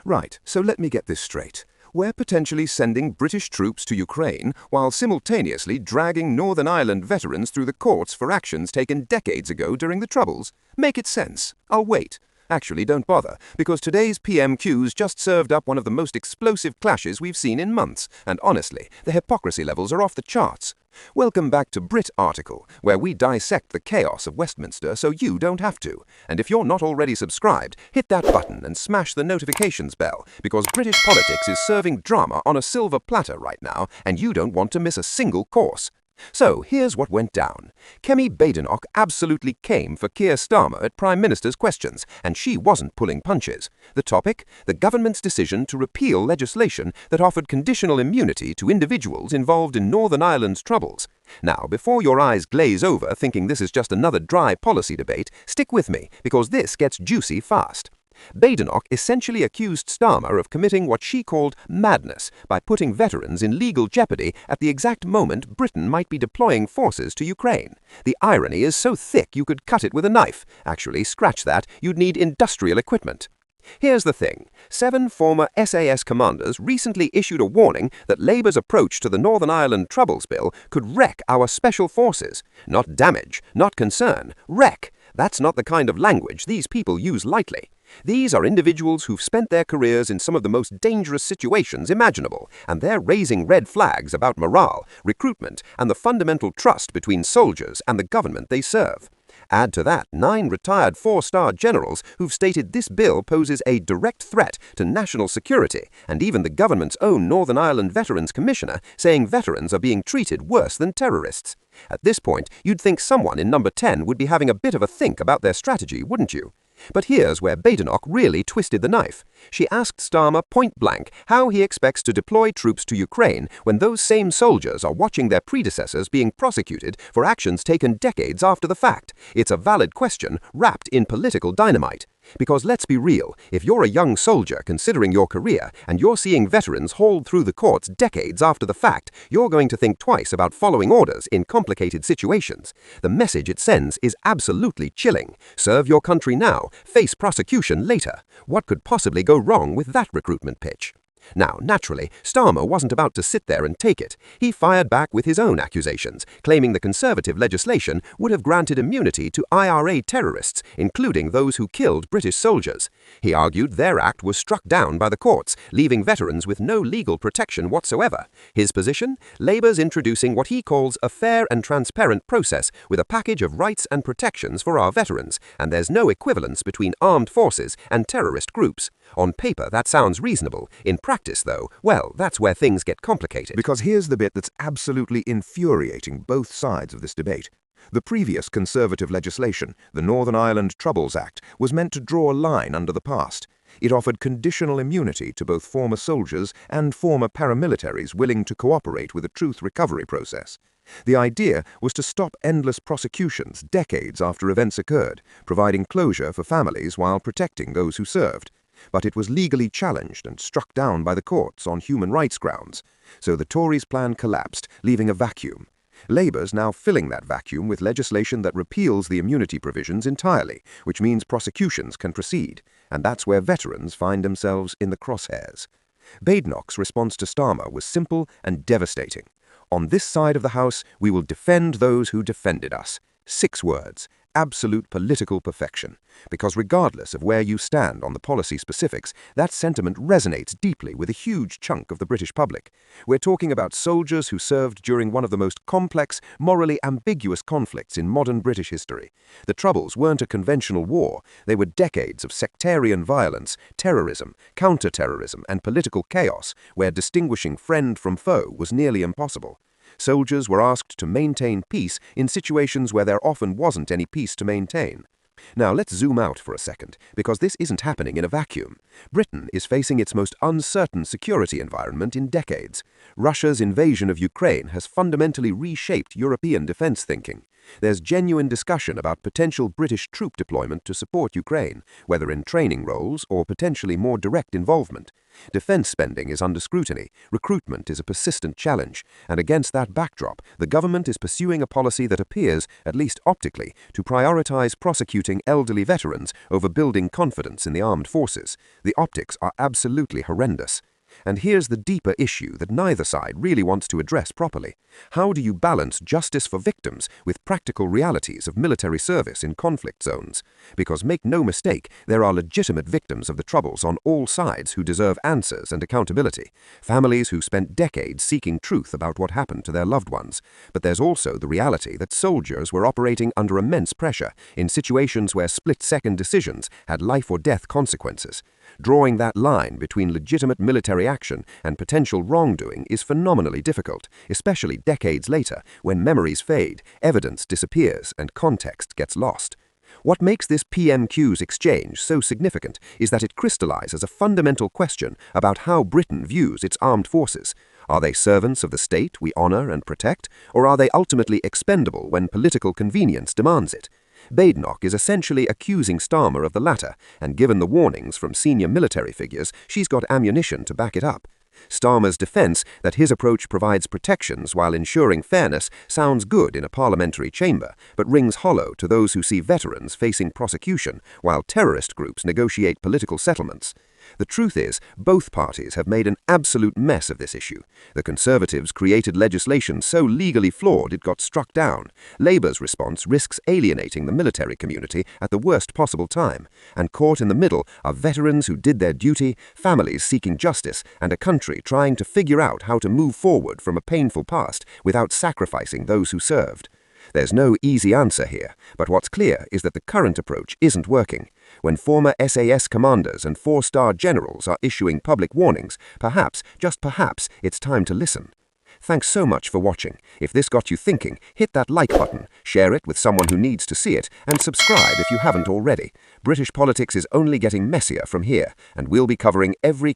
Right, so let me get this straight. We're potentially sending British troops to Ukraine while simultaneously dragging Northern Ireland veterans through the courts for actions taken decades ago during the Troubles. Make it sense. I'll wait. Actually, don't bother, because today's PMQs just served up one of the most explosive clashes we've seen in months, and honestly, the hypocrisy levels are off the charts. Welcome back to Brit article, where we dissect the chaos of Westminster so you don't have to. And if you're not already subscribed, hit that button and smash the notifications bell, because British politics is serving drama on a silver platter right now, and you don't want to miss a single course. So, here's what went down. Kemi Badenoch absolutely came for Keir Starmer at Prime Minister's questions, and she wasn't pulling punches. The topic? The government's decision to repeal legislation that offered conditional immunity to individuals involved in Northern Ireland's troubles. Now, before your eyes glaze over thinking this is just another dry policy debate, stick with me, because this gets juicy fast. Badenoch essentially accused Starmer of committing what she called madness by putting veterans in legal jeopardy at the exact moment Britain might be deploying forces to Ukraine. The irony is so thick you could cut it with a knife. Actually, scratch that, you'd need industrial equipment. Here's the thing. 7 former SAS commanders recently issued a warning that Labour's approach to the Northern Ireland Troubles Bill could wreck our special forces. Not damage, not concern, wreck. That's not the kind of language these people use lightly. These are individuals who've spent their careers in some of the most dangerous situations imaginable, and they're raising red flags about morale, recruitment, and the fundamental trust between soldiers and the government they serve. Add to that 9 retired 4-star generals who've stated this bill poses a direct threat to national security, and even the government's own Northern Ireland Veterans Commissioner saying veterans are being treated worse than terrorists. At this point, you'd think someone in number 10 would be having a bit of a think about their strategy, wouldn't you? But here's where Badenoch really twisted the knife. She asked Starmer point-blank how he expects to deploy troops to Ukraine when those same soldiers are watching their predecessors being prosecuted for actions taken decades after the fact. It's a valid question wrapped in political dynamite. Because let's be real, if you're a young soldier considering your career and you're seeing veterans hauled through the courts decades after the fact, you're going to think twice about following orders in complicated situations. The message it sends is absolutely chilling. Serve your country now, face prosecution later. What could possibly go wrong with that recruitment pitch? Now, naturally, Starmer wasn't about to sit there and take it. He fired back with his own accusations, claiming the Conservative legislation would have granted immunity to IRA terrorists, including those who killed British soldiers. He argued their act was struck down by the courts, leaving veterans with no legal protection whatsoever. His position? Labour's introducing what he calls a fair and transparent process with a package of rights and protections for our veterans, and there's no equivalence between armed forces and terrorist groups. On paper, that sounds reasonable. In practice, though, well, that's where things get complicated. Because here's the bit that's absolutely infuriating both sides of this debate. The previous Conservative legislation, the Northern Ireland Troubles Act, was meant to draw a line under the past. It offered conditional immunity to both former soldiers and former paramilitaries willing to cooperate with a truth recovery process. The idea was to stop endless prosecutions decades after events occurred, providing closure for families while protecting those who served. But it was legally challenged and struck down by the courts on human rights grounds. So the Tories' plan collapsed, leaving a vacuum. Labour's now filling that vacuum with legislation that repeals the immunity provisions entirely, which means prosecutions can proceed, and that's where veterans find themselves in the crosshairs. Badenoch's response to Starmer was simple and devastating. On this side of the House, we will defend those who defended us. 6 words. Absolute political perfection. Because regardless of where you stand on the policy specifics, that sentiment resonates deeply with a huge chunk of the British public. We're talking about soldiers who served during one of the most complex, morally ambiguous conflicts in modern British history. The Troubles weren't a conventional war. They were decades of sectarian violence, terrorism, counter-terrorism, and political chaos, where distinguishing friend from foe was nearly impossible. Soldiers were asked to maintain peace in situations where there often wasn't any peace to maintain. Now let's zoom out for a second, because this isn't happening in a vacuum. Britain is facing its most uncertain security environment in decades. Russia's invasion of Ukraine has fundamentally reshaped European defense thinking. There's genuine discussion about potential British troop deployment to support Ukraine, whether in training roles or potentially more direct involvement. Defense spending is under scrutiny, recruitment is a persistent challenge, and against that backdrop, the government is pursuing a policy that appears, at least optically, to prioritize prosecuting elderly veterans over building confidence in the armed forces. The optics are absolutely horrendous. And here's the deeper issue that neither side really wants to address properly. How do you balance justice for victims with practical realities of military service in conflict zones? Because make no mistake, there are legitimate victims of the Troubles on all sides who deserve answers and accountability. Families who spent decades seeking truth about what happened to their loved ones. But there's also the reality that soldiers were operating under immense pressure in situations where split-second decisions had life or death consequences. Drawing that line between legitimate military action and potential wrongdoing is phenomenally difficult, especially decades later when memories fade, evidence disappears, and context gets lost. What makes this PMQs exchange so significant is that it crystallizes a fundamental question about how Britain views its armed forces. Are they servants of the state we honor and protect, or are they ultimately expendable when political convenience demands it? Badenoch is essentially accusing Starmer of the latter, and given the warnings from senior military figures, she's got ammunition to back it up. Starmer's defense that his approach provides protections while ensuring fairness sounds good in a parliamentary chamber, but rings hollow to those who see veterans facing prosecution while terrorist groups negotiate political settlements. The truth is, both parties have made an absolute mess of this issue. The Conservatives created legislation so legally flawed it got struck down. Labour's response risks alienating the military community at the worst possible time. And caught in the middle are veterans who did their duty, families seeking justice, and a country trying to figure out how to move forward from a painful past without sacrificing those who served. There's no easy answer here, but what's clear is that the current approach isn't working. When former SAS commanders and four-star generals are issuing public warnings, perhaps, just perhaps, it's time to listen. Thanks so much for watching. If this got you thinking, hit that like button, share it with someone who needs to see it, and subscribe if you haven't already. British politics is only getting messier from here, and we'll be covering every